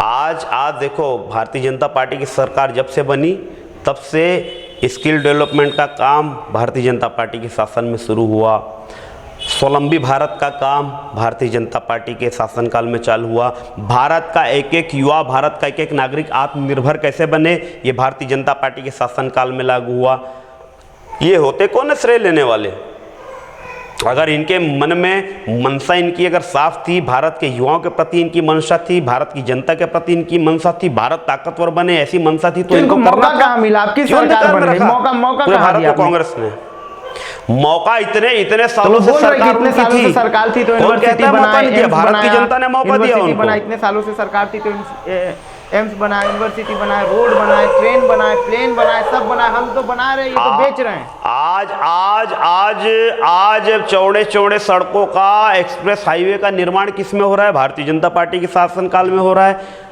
आज देखो भारतीय जनता पार्टी की सरकार जब से बनी तब से स्किल डेवलपमेंट का काम भारतीय जनता पार्टी के शासन में शुरू हुआ। स्वावलंबी भारत का काम भारतीय जनता पार्टी के शासनकाल में चालू हुआ। भारत का एक एक युवा, भारत का एक एक नागरिक आत्मनिर्भर कैसे बने, ये भारतीय जनता पार्टी के शासनकाल में लागू हुआ। ये होते कौन है श्रेय लेने वाले? अगर इनके मन में मनसा इनकी अगर साफ थी, भारत के युवाओं के प्रति इनकी मंशा थी, भारत की जनता के प्रति इनकी मंशा थी, भारत ताकतवर बने ऐसी मंशा थी, तो इनको मौका कहाँ मिला? आपकी सरकार बन गई, मौका कहाँ दिया कांग्रेस ने? मौका इतने सालों से सरकार थी तो यूनिवर्सिटी बनाई, भारत की जनता ने मौका दिया उनको। इतने सालों से सरकार थी तो एम्स बनाए, यूनिवर्सिटी बनाए, रोड बनाए, ट्रेन बनाए, प्लेन बनाए, सब बनाए। हम तो बना रहे हैं, ये तो बेच रहे हैं। आज चौड़े सड़कों का, एक्सप्रेस हाईवे का निर्माण किस में हो रहा है? भारतीय जनता पार्टी के शासनकाल में हो रहा है।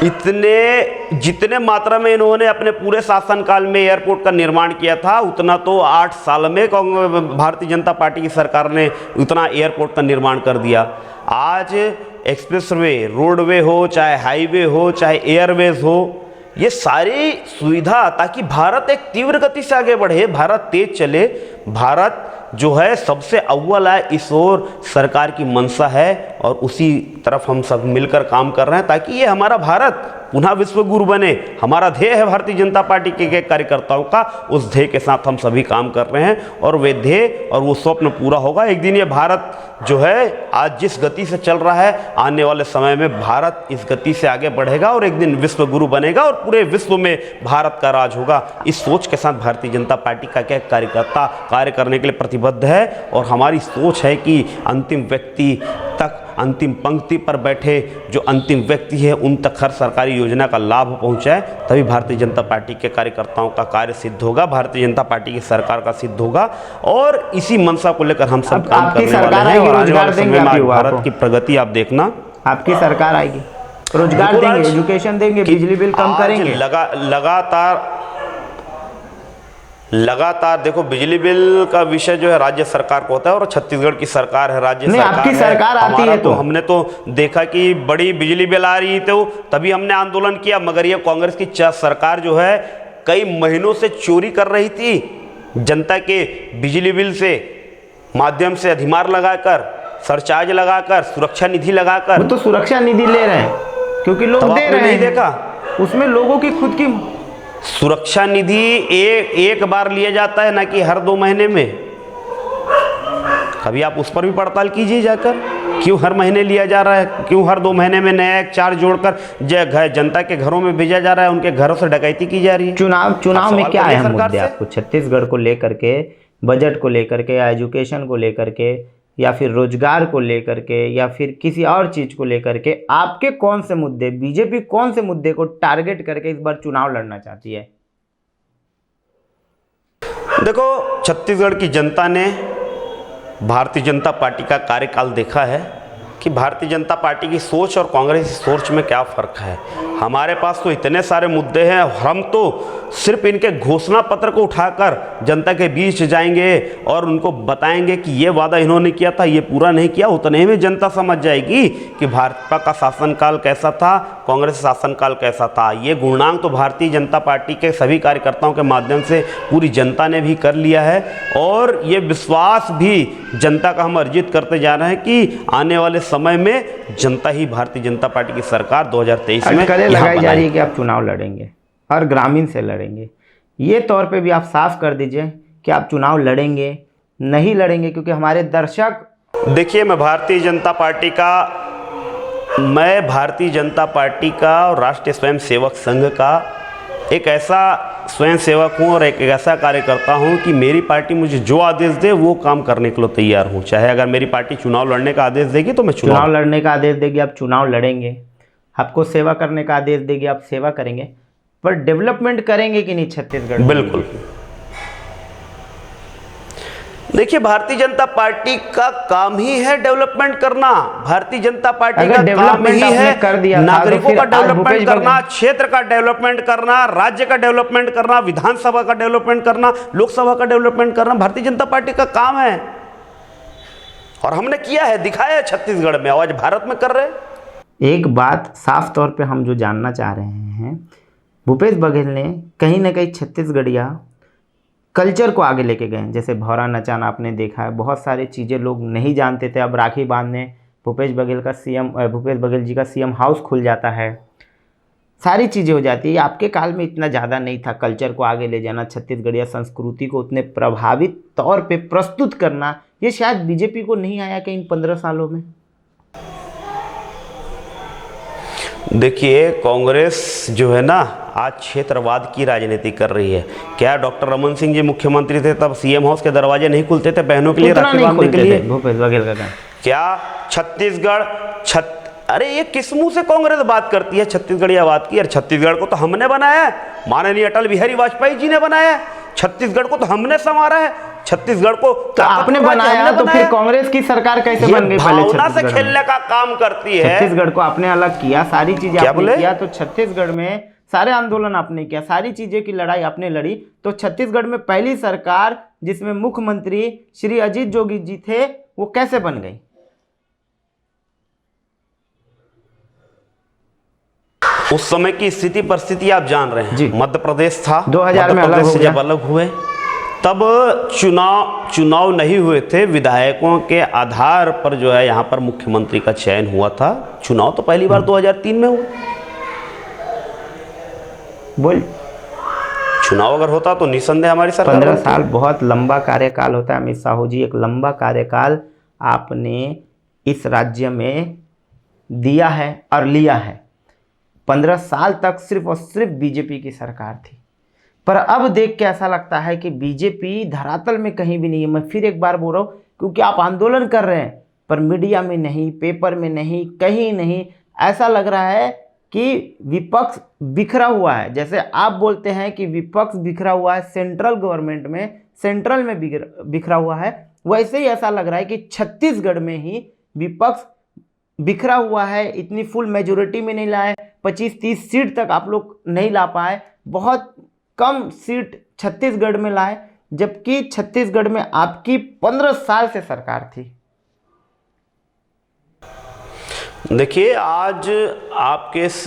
जितने मात्रा में इन्होंने अपने पूरे शासनकाल में एयरपोर्ट का निर्माण किया था, उतना तो 8 साल में भारतीय जनता पार्टी की सरकार ने उतना एयरपोर्ट का निर्माण कर दिया। आज एक्सप्रेसवे, रोडवे हो, चाहे हाईवे हो, चाहे एयरवेज हो, ये सारी सुविधा ताकि भारत एक तीव्र गति से आगे बढ़े, भारत तेज चले, भारत जो है सबसे अव्वल है, इस ओर सरकार की मंशा है और उसी तरफ हम सब मिलकर काम कर रहे हैं ताकि ये हमारा भारत पुनः विश्व गुरु बने। हमारा ध्येय है भारतीय जनता पार्टी के कार्यकर्ताओं का, उस ध्येय के साथ हम सभी काम कर रहे हैं और वे ध्येय और वो स्वप्न पूरा होगा। एक दिन ये भारत जो है आज जिस गति से चल रहा है, आने वाले समय में भारत इस गति से आगे बढ़ेगा और एक दिन विश्व गुरु बनेगा और पूरे विश्व में भारत का राज होगा। इस सोच के साथ भारतीय जनता पार्टी का क्या कार्यकर्ता कार्य करने के लिए प्रतिबद्ध है और हमारी सोच है कि अंतिम व्यक्ति तक, अंतिम पंक्ति पर बैठे जो अंतिम व्यक्ति है उन तक हर सरकारी योजना का लाभ पहुंचाए, तभी भारतीय जनता पार्टी के कार्यकर्ताओं का कार्य सिद्ध होगा, भारतीय जनता पार्टी की सरकार का सिद्ध होगा और इसी मंशा को लेकर हम सब काम करने वाले हैं। और आने वाले समय में भारत की प्रगति आप देखना। आपकी सरकार आएगी, रोजगार देंगे, एजुकेशन देंगे, बिजली बिल कम करेंगे। लगातार देखो बिजली बिल का विषय जो है राज्य सरकार को होता है और छत्तीसगढ़ की सरकार है, राज्य सरकार आपकी सरकार आती है तो हमने तो देखा कि बड़ी बिजली बिल आ रही तो तभी हमने आंदोलन किया, मगर ये कांग्रेस की सरकार जो है कई महीनों से चोरी कर रही थी जनता के बिजली बिल से माध्यम से, अधिमार लगाकर, सरचार्ज लगाकर, सुरक्षा निधि लगाकर। वो तो सुरक्षा निधि ले रहे हैं क्योंकि लोग दे रहे हैं। नहीं देखा उसमें लोगों की खुद की सुरक्षा निधि एक बार लिया जाता है, ना कि हर 2 महीने में। कभी आप उस पर भी पड़ताल कीजिए जाकर, क्यों हर महीने लिया जा रहा है, क्यों हर 2 महीने में नया एक चार्ज जोड़कर जनता के घरों में भेजा जा रहा है, उनके घरों से डकैती की जा रही है। चुनाव में क्या अहम मुद्दे से आपको छत्तीसगढ़ को लेकर के, बजट को लेकर के, या एजुकेशन को लेकर के, या फिर रोजगार को लेकर के, या फिर किसी और चीज को लेकर के, आपके कौन से मुद्दे, बीजेपी कौन से मुद्दे को टारगेट करके इस बार चुनाव लड़ना चाहती है? देखो, छत्तीसगढ़ की जनता ने भारतीय जनता पार्टी का कार्यकाल देखा है कि भारतीय जनता पार्टी की सोच और कांग्रेस की सोच में क्या फ़र्क है। हमारे पास तो इतने सारे मुद्दे हैं, हम तो सिर्फ इनके घोषणा पत्र को उठाकर जनता के बीच जाएंगे और उनको बताएंगे कि ये वादा इन्होंने किया था, ये पूरा नहीं किया। उतने में जनता समझ जाएगी कि भाजपा का शासनकाल कैसा था, कांग्रेस शासनकाल कैसा था। ये गुणांक तो भारतीय जनता पार्टी के सभी कार्यकर्ताओं के माध्यम से पूरी जनता ने भी कर लिया है, और ये विश्वास भी जनता का हम अर्जित करते जा रहे हैं कि आने वाले समय में जनता ही भारतीय जनता पार्टी की सरकार 2023 में लगाई जा रही है कि आप चुनाव लड़ेंगे और ग्रामीण से लड़ेंगे। ये तौर पे भी आप साफ कर दीजिए कि आप चुनाव लड़ेंगे नहीं लड़ेंगे, क्योंकि हमारे दर्शक, देखिए, मैं भारतीय जनता पार्टी का और राष्ट्रीय स्वयंसेवक संघ का एक ऐसा स्वयंसेवक हूँ और एक ऐसा कार्यकर्ता हूँ कि मेरी पार्टी मुझे जो आदेश दे वो काम करने के लिए तैयार हूँ। चाहे अगर मेरी पार्टी चुनाव लड़ने का आदेश देगी तो मैं चुनाव लड़ने का आदेश देगी, आप चुनाव लड़ेंगे। आपको सेवा करने का आदेश देगी, आप सेवा करेंगे। पर डेवलपमेंट करेंगे कि नहीं छत्तीसगढ़? बिल्कुल। देखिए, भारतीय जनता पार्टी का काम ही है डेवलपमेंट करना। भारतीय जनता पार्टी का काम ही है नागरिकों का डेवलपमेंट करना, क्षेत्र का डेवलपमेंट करना, राज्य का डेवलपमेंट करना, विधानसभा का डेवलपमेंट करना, लोकसभा का डेवलपमेंट करना भारतीय जनता पार्टी का काम है। और हमने किया है, दिखाया है छत्तीसगढ़ में, आज भारत में कर रहे हैं। एक बात साफ तौर पे हम जो जानना चाह रहे हैं, भूपेश बघेल ने कहीं ना कहीं छत्तीसगढ़िया कल्चर को आगे लेके गए। जैसे भौरा नचाना आपने देखा है, बहुत सारी चीज़ें लोग नहीं जानते थे, अब राखी बांधने भूपेश बघेल जी का सीएम हाउस खुल जाता है, सारी चीज़ें हो जाती है। आपके काल में इतना ज़्यादा नहीं था कल्चर को आगे ले जाना, छत्तीसगढ़िया संस्कृति को उतने प्रभावित तौर पे प्रस्तुत करना। ये शायद बीजेपी को नहीं आया कि इन 15 सालों में। देखिए, कांग्रेस जो है ना, आज क्षेत्रवाद की राजनीति कर रही है। क्या डॉक्टर रमन सिंह जी मुख्यमंत्री थे तब सीएम हाउस के दरवाजे नहीं खुलते थे बहनों के लिए राखी बांधने के लिए? भूपेश बघेल का क्या छत्तीसगढ़ अरे ये किस मुंह से कांग्रेस बात करती है छत्तीसगढ़िया बात की? यार, छत्तीसगढ़ को तो हमने बनाया है, माननीय अटल बिहारी वाजपेयी जी ने बनाया है। छत्तीसगढ़ को तो हमने संवारा है, छत्तीसगढ़ को तो आपने बनाया, तो फिर कांग्रेस की सरकार कैसे बन गई? भावना से खेलने का काम करती है। छत्तीसगढ़ को आपने अलग किया, सारी चीजें आपने किया, तो छत्तीसगढ़ में सारे आंदोलन आपने किया, सारी चीजें की लड़ाई आपने लड़ी। तो छत्तीसगढ़ में पहली सरकार जिसमें मुख्यमंत्री श्री अजीत जोगी जी थे, वो कैसे बन गई? उस समय की स्थिति परिस्थिति आप जान रहे हैं। मध्य प्रदेश था, 2000 में अलग हो गया। जब अलग हुए तब चुनाव नहीं हुए थे, विधायकों के आधार पर जो है यहाँ पर मुख्यमंत्री का चयन हुआ था। चुनाव तो पहली बार 2003 में हुआ। बोल, चुनाव अगर होता तो निसंदेह हमारी सरकार। 15 साल बहुत लंबा कार्यकाल होता है अमित साहू जी, एक लंबा कार्यकाल आपने इस राज्य में दिया है और लिया है। 15 साल तक सिर्फ और सिर्फ बीजेपी की सरकार थी, पर अब देख के ऐसा लगता है कि बीजेपी धरातल में कहीं भी नहीं है। मैं फिर एक बार बोल रहा हूँ, क्योंकि आप आंदोलन कर रहे हैं पर मीडिया में नहीं, पेपर में नहीं, कहीं नहीं। ऐसा लग रहा है कि विपक्ष बिखरा हुआ है। जैसे आप बोलते हैं कि विपक्ष बिखरा हुआ है सेंट्रल गवर्नमेंट में, सेंट्रल में बिखरा हुआ है, वैसे ही ऐसा लग रहा है कि छत्तीसगढ़ में ही विपक्ष बिखरा हुआ है। इतनी फुल मेजोरिटी में नहीं लाए, 25-30 सीट तक आप लोग नहीं ला पाए, बहुत कम सीट छत्तीसगढ़ में लाए, जबकि छत्तीसगढ़ में आपकी 15 साल से सरकार थी। देखिए, आज आपके इस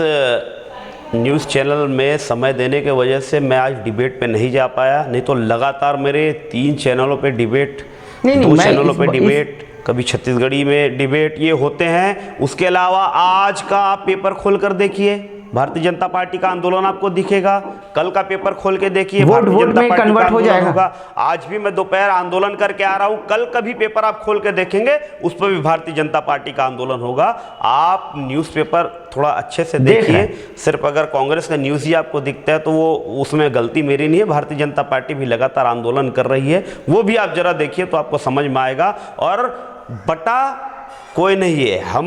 न्यूज़ चैनल में समय देने के वजह से मैं आज डिबेट पे नहीं जा पाया, नहीं तो लगातार मेरे 3 चैनलों पे डिबेट, 2 चैनलों पे डिबेट, कभी छत्तीसगढ़ी में डिबेट ये होते हैं। उसके अलावा आज का आप पेपर खोल कर देखिए, भारतीय जनता पार्टी का आंदोलन आपको दिखेगा। कल का पेपर खोल के देखिए, वोट भारतीय जनता में पार्टी का कन्वर्ट हो आंदोलन जाएगा। होगा। आज भी मैं दोपहर आंदोलन करके आ रहा हूं, कल का भी पेपर आप खोल के देखेंगे, उस पर भी भारतीय जनता पार्टी का आंदोलन होगा। आप न्यूज़पेपर थोड़ा अच्छे से देखिए। सिर्फ अगर कांग्रेस का न्यूज़ ही आपको दिखता है तो वो उसमें गलती मेरी नहीं है। भारतीय जनता पार्टी भी लगातार आंदोलन कर रही है, वो भी आप जरा देखिए तो आपको समझ में आएगा। और बटा कोई नहीं है, हम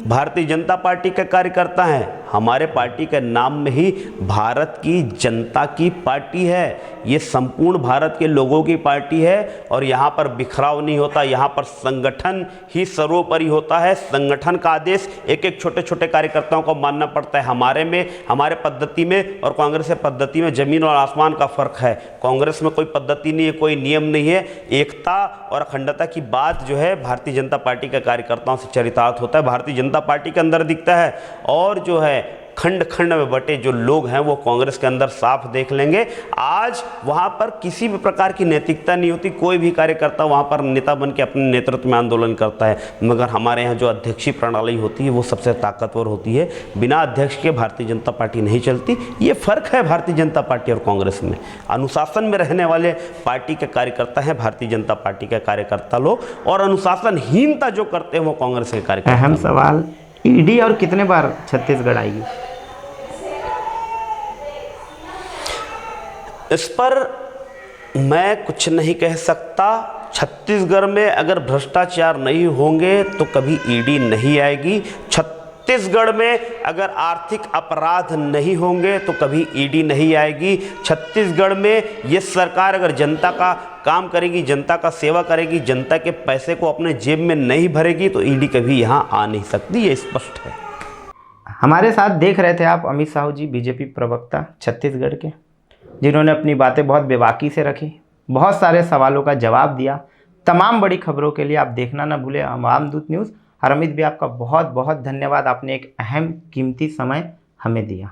भारतीय जनता पार्टी के कार्यकर्ता हैं। हमारे पार्टी के नाम में ही भारत की जनता की पार्टी है। ये संपूर्ण भारत के लोगों की पार्टी है और यहाँ पर बिखराव नहीं होता, यहाँ पर संगठन ही सर्वोपरि होता है। संगठन का आदेश एक एक छोटे छोटे कार्यकर्ताओं को मानना पड़ता है। हमारे पद्धति में और कांग्रेस के पद्धति में ज़मीन और आसमान का फर्क है। कांग्रेस में कोई पद्धति नहीं है, कोई नियम नहीं है। एकता और अखंडता की बात जो है भारतीय जनता पार्टी के कार्यकर्ताओं से चरितार्थ होता है, भारतीय जनता पार्टी के अंदर दिखता है। और जो है खंड खंड में बटे जो लोग हैं वो कांग्रेस के अंदर साफ देख लेंगे। आज वहां पर किसी भी प्रकार की नैतिकता नहीं होती। कोई भी कार्यकर्ता वहां पर नेता बन के अपने नेतृत्व में आंदोलन करता है, मगर हमारे यहाँ जो अध्यक्षीय प्रणाली होती है वो सबसे ताकतवर होती है। बिना अध्यक्ष के भारतीय जनता पार्टी नहीं चलती। ये फर्क है भारतीय जनता पार्टी और कांग्रेस में। अनुशासन में रहने वाले पार्टी के कार्यकर्ता हैं भारतीय जनता पार्टी के कार्यकर्ता लोग, और अनुशासनहीनता जो करते हैं वो कांग्रेस के कार्यकर्ता। अहम सवाल, ईडी और कितने बार छत्तीसगढ़ आएगी? इस पर मैं कुछ नहीं कह सकता। छत्तीसगढ़ में अगर भ्रष्टाचार नहीं होंगे तो कभी ईडी नहीं आएगी। छत्तीसगढ़ में अगर आर्थिक अपराध नहीं होंगे तो कभी ईडी नहीं आएगी। छत्तीसगढ़ में ये सरकार अगर जनता का काम करेगी, जनता का सेवा करेगी, जनता के पैसे को अपने जेब में नहीं भरेगी तो ईडी कभी यहाँ आ नहीं सकती, ये स्पष्ट है। हमारे साथ देख रहे थे आप अमित साहू जी, बीजेपी प्रवक्ता छत्तीसगढ़ के, जिन्होंने अपनी बातें बहुत बेबाकी से रखी, बहुत सारे सवालों का जवाब दिया। तमाम बड़ी खबरों के लिए आप देखना ना भूलें आवामदूत न्यूज़। और अमित भी आपका बहुत बहुत धन्यवाद, आपने एक अहम कीमती समय हमें दिया।